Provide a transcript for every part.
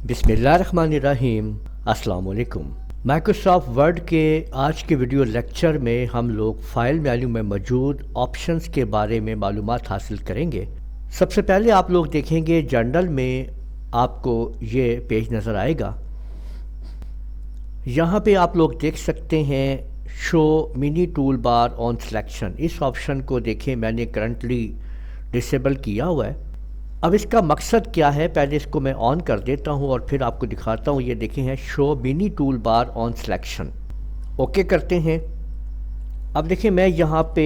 बिस्मिल्लाहिर्रहमानिर्रहीम। अस्सलाम वालेकुम। माइक्रोसॉफ्ट वर्ड के आज के वीडियो लेक्चर में हम लोग फाइल मेन्यू में मौजूद ऑप्शंस के बारे में मालूमात हासिल करेंगे। सबसे पहले आप लोग देखेंगे जनरल में आपको ये पेज नज़र आएगा। यहाँ पे आप लोग देख सकते हैं show mini tool bar on selection. इस ऑप्शन को देखें, मैंने करंटली डिसेबल किया हुआ है। अब इसका मकसद क्या है, पहले इसको मैं ऑन कर देता हूँ और फिर आपको दिखाता हूँ। ये देखें है show mini tool bar on selection. Okay करते हैं। अब देखें मैं यहाँ पे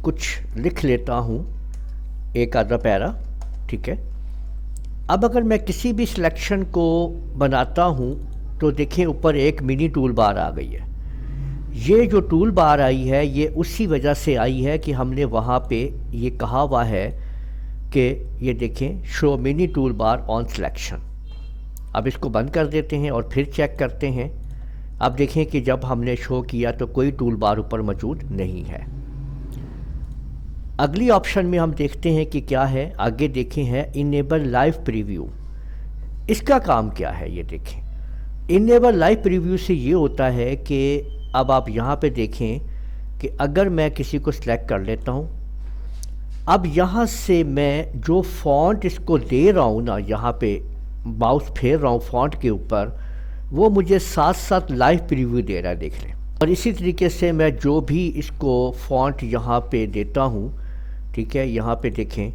कुछ लिख लेता हूँ, एक आधा पैरा, ठीक है। अब अगर मैं किसी भी सिलेक्शन को बनाता हूँ तो देखें ऊपर एक मिनी टूल बार आ गई है। ये जो टूल बार आई है ये उसी वजह से आई है कि हमने वहाँ पे ये कहा हुआ है कि ये देखें show mini tool bar on selection. अब इसको बंद कर देते हैं और फिर चेक करते हैं। अब देखें कि जब हमने शो किया तो कोई टूल बार ऊपर मौजूद नहीं है। अगली ऑप्शन में हम देखते हैं कि क्या है। आगे देखें है इनेबल लाइव प्रीव्यू। इसका काम क्या है ये देखें। इनेबल लाइव प्रीव्यू से ये होता है कि अब आप यहाँ पे देखें कि अगर मैं किसी को सिलेक्ट कर लेता हूँ, अब यहाँ से मैं जो फ़ॉन्ट इसको दे रहा हूँ ना, यहाँ पे माउस फेर रहा हूँ फ़ॉन्ट के ऊपर, वो मुझे साथ साथ लाइव प्रीव्यू दे रहा है, देख लें। और इसी तरीके से मैं जो भी इसको फ़ॉन्ट यहाँ पे देता हूँ, ठीक है, यहाँ पे देखें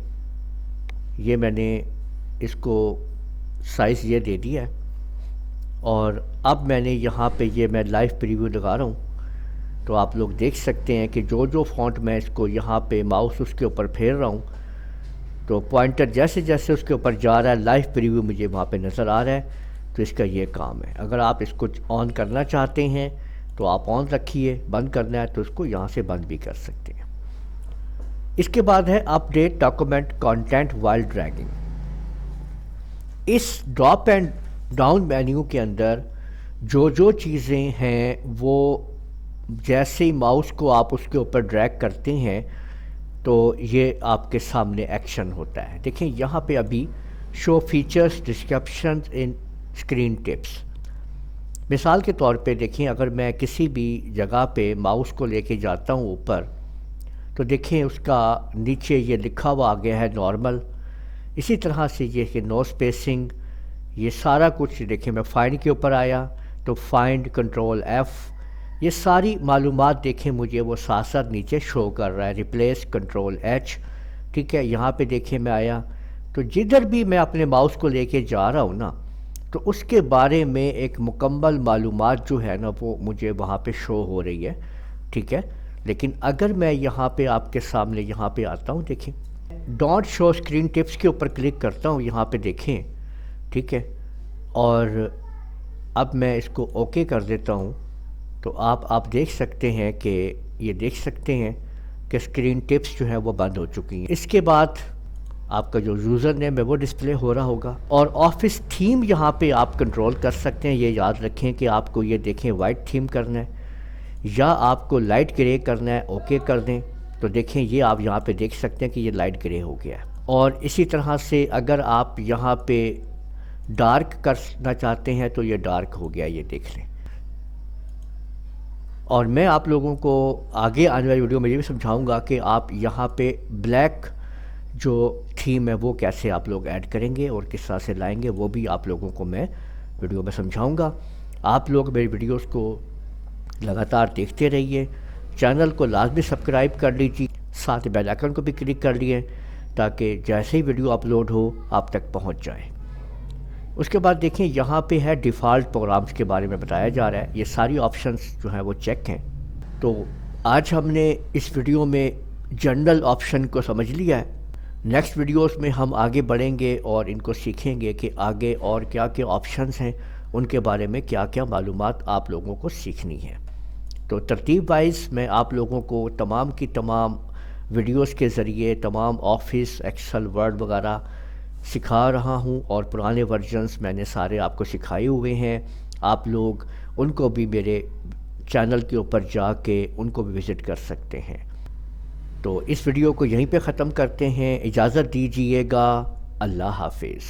ये मैंने इसको साइज़ ये दे दिया है और अब मैंने यहाँ पे ये मैं लाइव प्रीव्यू लगा रहा हूँ। तो आप लोग देख सकते हैं कि जो जो फ़ॉन्ट मैं इसको यहाँ पे माउस उसके ऊपर फेर रहा हूँ तो पॉइंटर जैसे जैसे उसके ऊपर जा रहा है लाइव प्रीव्यू मुझे वहाँ पे नज़र आ रहा है। तो इसका ये काम है। अगर आप इसको ऑन करना चाहते हैं तो आप ऑन रखिए, बंद करना है तो इसको यहाँ से बंद भी कर सकते हैं। इसके बाद है update document content while dragging. इस ड्रॉप एंड डाउन मेन्यू के अंदर जो जो चीज़ें हैं वो जैसे ही माउस को आप उसके ऊपर ड्रैग करते हैं तो ये आपके सामने एक्शन होता है। देखें यहाँ पे अभी show features description in screen tips. मिसाल के तौर पे देखें अगर मैं किसी भी जगह पे माउस को लेके जाता हूँ ऊपर तो देखें उसका नीचे ये लिखा हुआ आ गया है नॉर्मल। इसी तरह से ये कि नो स्पेसिंग, ये सारा कुछ देखें। मैं फाइंड के ऊपर आया तो फाइंड कंट्रोल F, ये सारी मालूमात देखें मुझे वो साथ साथ नीचे शो कर रहा है। रिप्लेस कंट्रोल H, ठीक है। यहाँ पे देखें मैं आया तो जिधर भी मैं अपने माउस को लेके जा रहा हूँ ना तो उसके बारे में एक मुकम्मल मालूमात जो है ना वो मुझे वहाँ पे शो हो रही है, ठीक है। लेकिन अगर मैं यहाँ पे आपके सामने यहाँ पे आता हूँ, देखें डोंट शो स्क्रीन टिप्स के ऊपर क्लिक करता हूँ, यहाँ पे देखें, ठीक है। और अब मैं इसको ओके कर देता हूँ तो आप देख सकते हैं कि ये देख सकते हैं कि स्क्रीन टिप्स जो है वो बंद हो चुकी हैं। इसके बाद आपका जो यूज़र नेम है वो डिस्प्ले हो रहा होगा। और ऑफिस थीम यहाँ पे आप कंट्रोल कर सकते हैं। ये याद रखें कि आपको ये देखें वाइट थीम करना है या आपको लाइट ग्रे करना है, ओके कर दें तो देखें ये आप यहाँ पे देख सकते हैं कि ये लाइट ग्रे हो गया है। और इसी तरह से अगर आप यहाँ पे डार्क करना चाहते हैं तो ये डार्क हो गया, ये देख लें। और मैं आप लोगों को आगे आने वाली वीडियो में ये भी समझाऊंगा कि आप यहाँ पे ब्लैक जो थीम है वो कैसे आप लोग ऐड करेंगे और किस तरह से लाएंगे, वो भी आप लोगों को मैं वीडियो में समझाऊंगा। आप लोग मेरी वीडियोस को लगातार देखते रहिए। चैनल को लाजमी सब्सक्राइब कर लीजिए, साथ बेल आइकन को भी क्लिक कर लिए ताकि जैसे ही वीडियो अपलोड हो आप तक पहुँच जाए। उसके बाद देखें यहाँ पे है डिफ़ॉल्ट प्रोग्राम्स के बारे में बताया जा रहा है। ये सारी ऑप्शंस जो हैं वो चेक हैं। तो आज हमने इस वीडियो में जनरल ऑप्शन को समझ लिया है। नेक्स्ट वीडियोस में हम आगे बढ़ेंगे और इनको सीखेंगे कि आगे और क्या क्या ऑप्शंस हैं, उनके बारे में क्या क्या मालूमात आप लोगों को सीखनी है। तो तरतीब वाइज मैं आप लोगों को तमाम की तमाम वीडियोस के ज़रिए तमाम ऑफिस, एक्सेल, वर्ड वगैरह सिखा रहा हूँ और पुराने वर्जन्स मैंने सारे आपको सिखाए हुए हैं। आप लोग उनको भी मेरे चैनल के ऊपर जाके उनको भी विज़िट कर सकते हैं। तो इस वीडियो को यहीं पे ख़त्म करते हैं। इजाज़त दीजिएगा। अल्लाह हाफिज़।